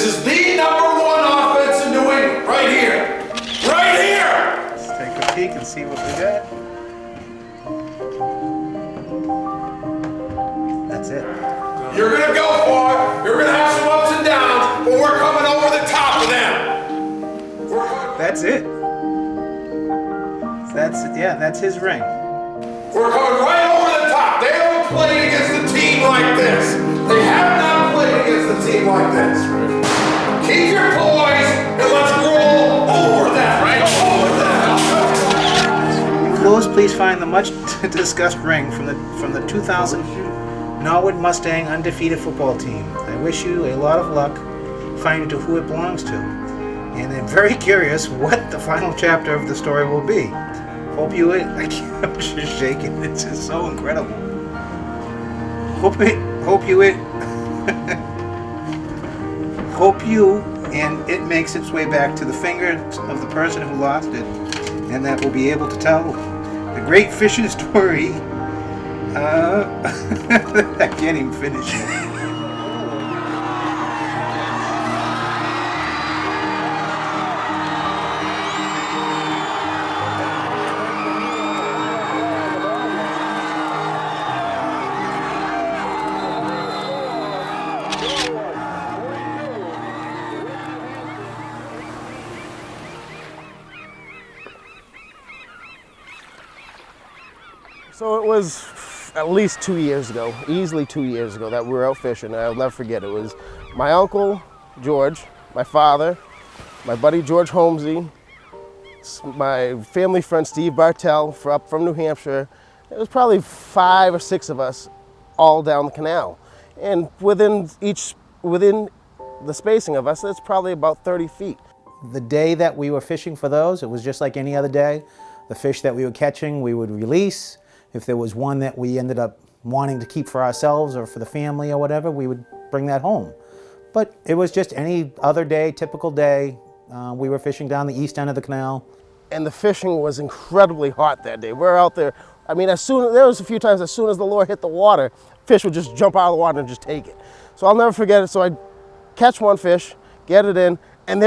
is the #1 offense in New England, right here. Right here! Let's take a peek and see what we got. That's it. You're gonna go for it. You're gonna have some ups and downs, but we're coming over the top of them. That's it. That's his ring. We're coming right over the top. They haven't played against a team like this. They have not played against a team like this. Keep your poise and let's roll over that. Right over that. Enclosed, please find the much discussed ring from the 2000 Norwood Mustang undefeated football team. I wish you a lot of luck finding to who it belongs to, and I'm very curious what the final chapter of the story will be. Hope you I'm just shaking. It's just so incredible. Hope you and it makes its way back to the finger of the person who lost it, and that will be able to tell the great fishing story. I can't even finish it. So it was at least 2 years ago, easily 2 years ago, that we were out fishing. I'll never forget. It was my uncle, George, my father, my buddy George Holmesy, my family friend Steve Bartell up from New Hampshire. It was probably 5 or 6 of us all down the canal. And within the spacing of us, it's probably about 30 feet. The day that we were fishing for those, it was just like any other day. The fish that we were catching, we would release. If there was one that we ended up wanting to keep for ourselves or for the family or whatever, we would bring that home. But it was just any other day, typical day. We were fishing down the east end of the canal. And the fishing was incredibly hot that day. We're out there. I mean, there was a few times as soon as the lure hit the water, fish would just jump out of the water and just take it. So I'll never forget it. So I catch one fish, get it in, and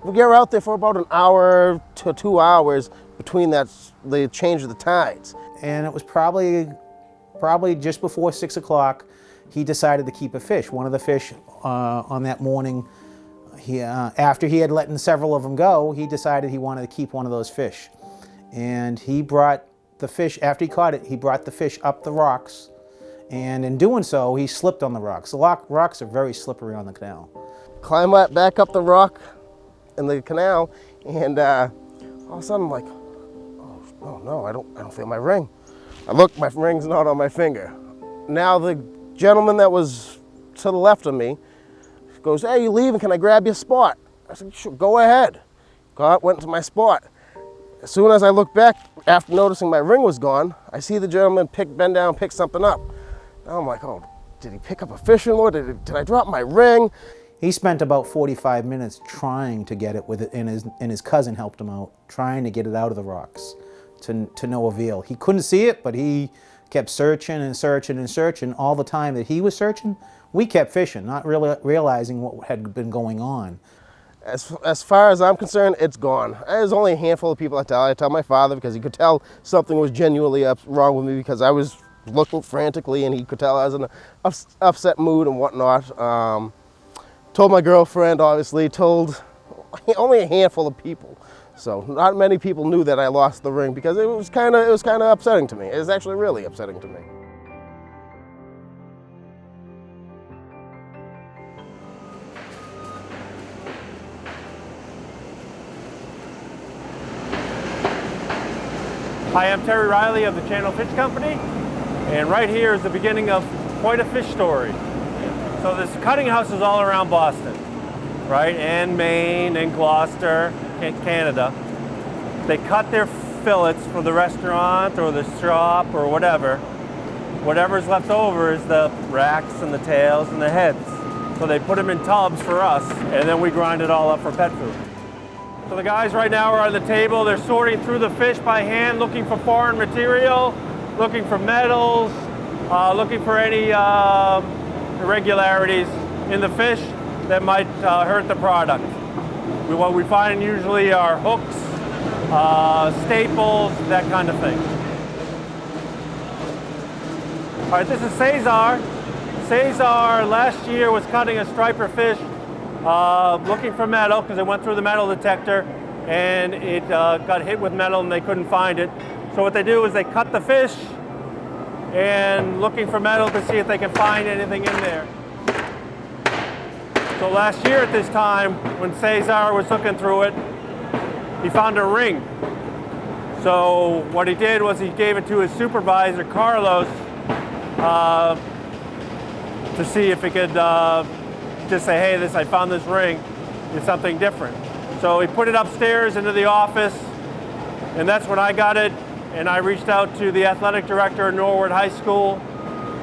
we're out there for about an hour to 2 hours between the change of the tides. And it was probably just before 6 o'clock, he decided to keep a fish. One of the fish on that morning, after he had let several of them go, he decided he wanted to keep one of those fish. And he brought the fish, after he caught it, he brought the fish up the rocks. And in doing so, he slipped on the rocks. The rocks are very slippery on the canal. Climb back up the rock in the canal, and all of a sudden I'm like, oh no, I don't feel my ring. I look, my ring's not on my finger. Now the gentleman that was to the left of me goes, hey, you leaving? Can I grab your spot? I said, sure, go ahead. Went to my spot. As soon as I look back, after noticing my ring was gone, I see the gentleman bend down, pick something up. Now I'm like, oh, did he pick up a fishing lure? Did I drop my ring? He spent about 45 minutes trying to get it with it, and his cousin helped him out, trying to get it out of the rocks, to no avail. He couldn't see it, but he kept searching and searching and searching. All the time that he was searching, we kept fishing, not really realizing what had been going on. As far as I'm concerned, it's gone. There's only a handful of people I tell my father, because he could tell something was genuinely wrong with me, because I was looking frantically and he could tell I was in an upset mood and whatnot. Told my girlfriend, obviously, told only a handful of people. So not many people knew that I lost the ring, because it was kind of upsetting to me. It was actually really upsetting to me. Hi, I'm Terry Riley of the Channel Fish Company, and right here is the beginning of quite a fish story. So there's cutting houses all around Boston, right, and Maine and Gloucester, Canada. They cut their fillets for the restaurant or the shop or whatever. Whatever's left over is the racks and the tails and the heads. So they put them in tubs for us, and then we grind it all up for pet food. So the guys right now are on the table. They're sorting through the fish by hand, looking for foreign material, looking for metals, looking for any irregularities in the fish. that might hurt the product. What we find usually are hooks, staples, that kind of thing. All right, this is Cesar. Cesar last year was cutting a striper fish, looking for metal because it went through the metal detector and it got hit with metal and they couldn't find it. So what they do is they cut the fish and looking for metal to see if they can find anything in there. So last year at this time, when Cesar was looking through it, he found a ring. So what he did was he gave it to his supervisor, Carlos, to see if he could just say, hey, I found this ring, it's something different. So he put it upstairs into the office, and that's when I got it, and I reached out to the athletic director at Norwood High School,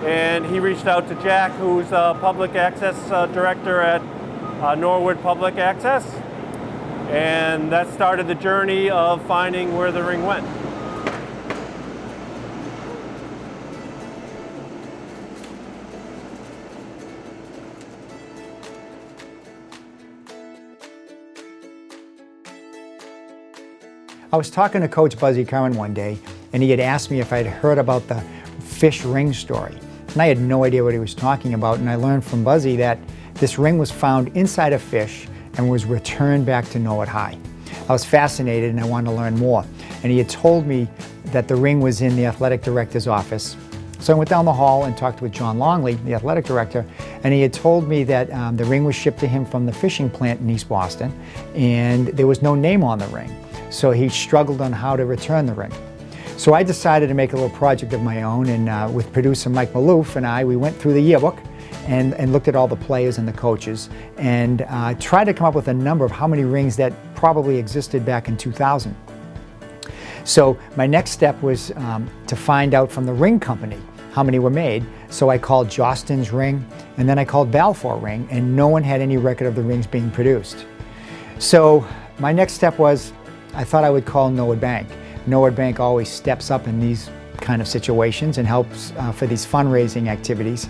and he reached out to Jack, who's a public access director at Norwood Public Access, and that started the journey of finding where the ring went. I was talking to Coach Buzzy Curran one day, and he had asked me if I'd heard about the fish ring story. And I had no idea what he was talking about, and I learned from Buzzy that this ring was found inside a fish and was returned back to Norwood High. I was fascinated and I wanted to learn more. And he had told me that the ring was in the athletic director's office. So I went down the hall and talked with John Longley, the athletic director, and he had told me that the ring was shipped to him from the fishing plant in East Boston, and there was no name on the ring. So he struggled on how to return the ring. So I decided to make a little project of my own, and with producer Mike Maloof and we went through the yearbook and looked at all the players and the coaches and tried to come up with a number of how many rings that probably existed back in 2000. So my next step was to find out from the ring company how many were made. So I called Jostin's Ring, and then I called Balfour Ring, and no one had any record of the rings being produced. So my next step was, I thought I would call Norwood Bank. Norwood Bank always steps up in these kind of situations and helps for these fundraising activities.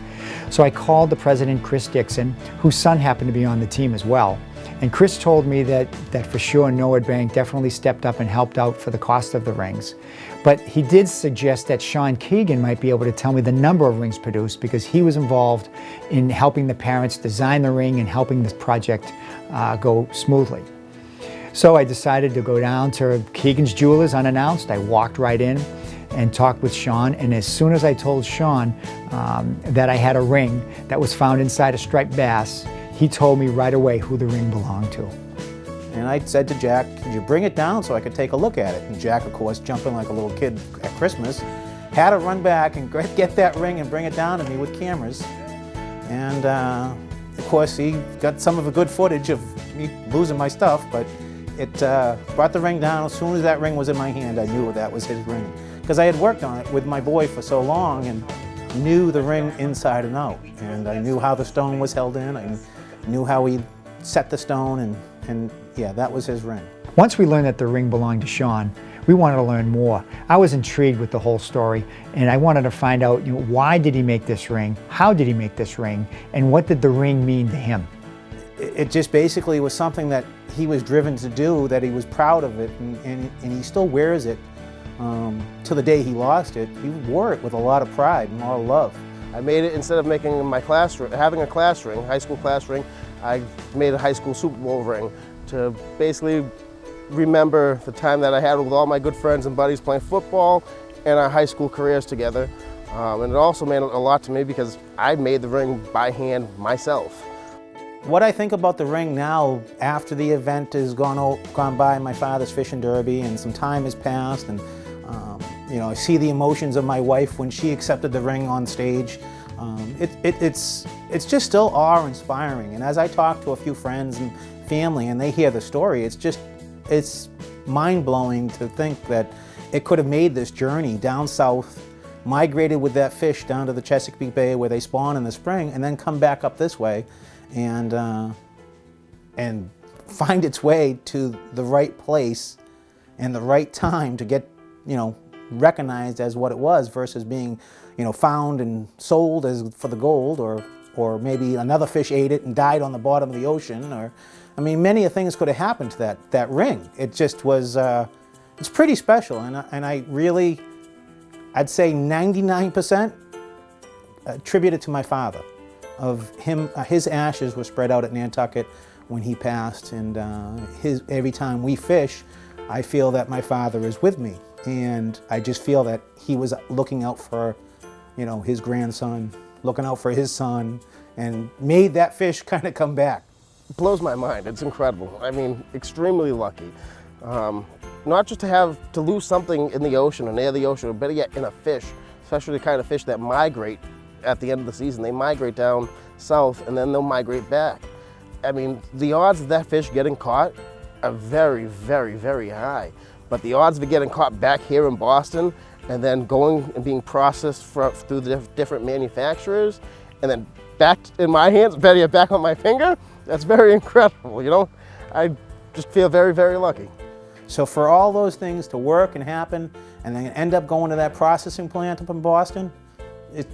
So I called the president, Chris Dixon, whose son happened to be on the team as well. And Chris told me that for sure Norwood Bank definitely stepped up and helped out for the cost of the rings. But he did suggest that Sean Keegan might be able to tell me the number of rings produced because he was involved in helping the parents design the ring and helping this project go smoothly. So I decided to go down to Keegan's Jewelers unannounced. I walked right in and talked with Sean, and as soon as I told Sean that I had a ring that was found inside a striped bass, he told me right away who the ring belonged to. And I said to Jack, could you bring it down so I could take a look at it? And Jack, of course, jumping like a little kid at Christmas, had to run back and get that ring and bring it down to me with cameras. And of course, he got some of the good footage of me losing my stuff, but it brought the ring down. As soon as that ring was in my hand, I knew that was his ring. Because I had worked on it with my boy for so long and knew the ring inside and out. And I knew how the stone was held in. I knew how he set the stone, and yeah, that was his ring. Once we learned that the ring belonged to Sean, we wanted to learn more. I was intrigued with the whole story, and I wanted to find out, why did he make this ring? How did he make this ring? And what did the ring mean to him? It just basically was something that he was driven to do, that he was proud of it, and he still wears it to the day he lost it. He wore it with a lot of pride and a lot of love. I made it, instead of making my having a class ring, high school class ring, I made a high school Super Bowl ring to basically remember the time that I had with all my good friends and buddies playing football and our high school careers together. And it also meant a lot to me because I made the ring by hand myself. What I think about the ring now, after the event has gone by, my father's fishing derby, and some time has passed, and I see the emotions of my wife when she accepted the ring on stage. It's just still awe-inspiring. And as I talk to a few friends and family, and they hear the story, it's mind-blowing to think that it could have made this journey down south, migrated with that fish down to the Chesapeake Bay where they spawn in the spring, and then come back up this way and find its way to the right place and the right time to get, recognized as what it was, versus being, found and sold as for the gold, or or maybe another fish ate it and died on the bottom of the ocean, or, I mean, many things could have happened to that ring. It just was, it's pretty special, and I really, I'd say 99% attribute it to my father. Of him, his ashes were spread out at Nantucket when he passed, and every time we fish, I feel that my father is with me, and I just feel that he was looking out for, you know, his grandson, looking out for his son, and made that fish kind of come back. It blows my mind. It's incredible. I mean, extremely lucky. Not just to lose something in the ocean or near the ocean, or better yet, in a fish, especially the kind of fish that migrate at the end of the season. They migrate down south and then they'll migrate back. I mean, the odds of that fish getting caught are very, very, very high. But the odds of it getting caught back here in Boston and then going and being processed through the different manufacturers and then back in my hands, better yet, back on my finger, that's very incredible, you know? I just feel very, very lucky. So for all those things to work and happen and then end up going to that processing plant up in Boston, it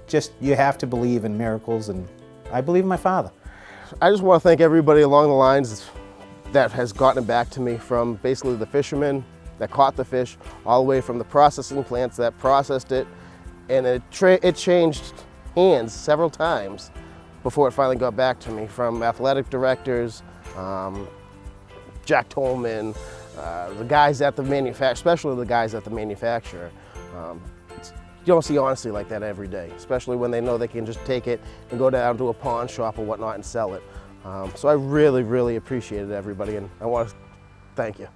just, you have to believe in miracles, and I believe in my father. I just want to thank everybody along the lines that has gotten it back to me, from basically the fishermen that caught the fish, all the way from the processing plants that processed it, and it changed hands several times before it finally got back to me, from athletic directors, Jack Tolman, the guys at the manufacturer, especially the guys at the manufacturer. You don't see honesty like that every day, especially when they know they can just take it and go down to a pawn shop or whatnot and sell it. So I really, really appreciated everybody, and I want to thank you.